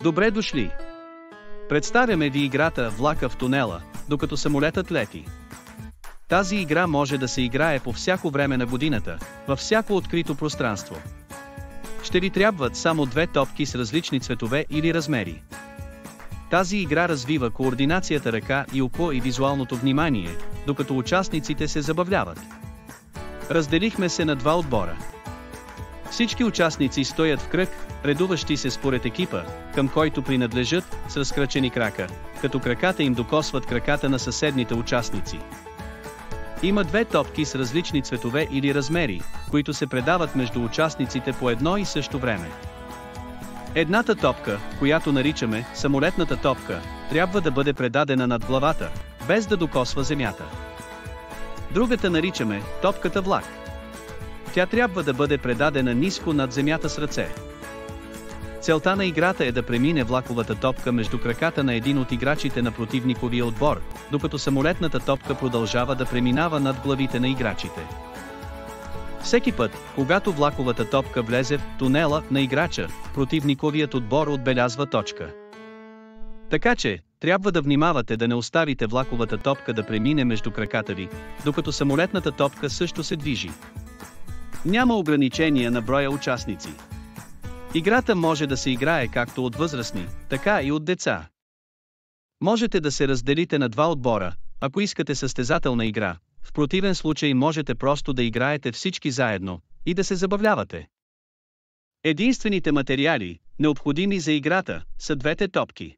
Добре дошли! Представяме ви играта "Влака в тунела", докато самолетът лети. Тази игра може да се играе по всяко време на годината, във всяко открито пространство. Ще ви трябват само две топки с различни цветове или размери. Тази игра развива координацията ръка и око и визуалното внимание, докато участниците се забавляват. Разделихме се на два отбора. Всички участници стоят в кръг, редуващи се според екипа, към който принадлежат, с разкрачени крака, като краката им докосват краката на съседните участници. Има две топки с различни цветове или размери, които се предават между участниците по едно и също време. Едната топка, която наричаме самолетната топка, трябва да бъде предадена над главата, без да докосва земята. Другата наричаме топката влак. Тя трябва да бъде предадена ниско над земята с ръце. Целта на играта е да премине влаковата топка между краката на един от играчите на противниковия отбор, докато самолетната топка продължава да преминава над главите на играчите. Всеки път, когато влаковата топка влезе в тунела на играча, противниковият отбор отбелязва точка. Така че, трябва да внимавате да не оставите влаковата топка да премине между краката ви, докато самолетната топка също се движи. Няма ограничения на броя участници. Играта може да се играе както от възрастни, така и от деца. Можете да се разделите на два отбора, ако искате състезателна игра, в противен случай можете просто да играете всички заедно и да се забавлявате. Единствените материали, необходими за играта, са двете топки.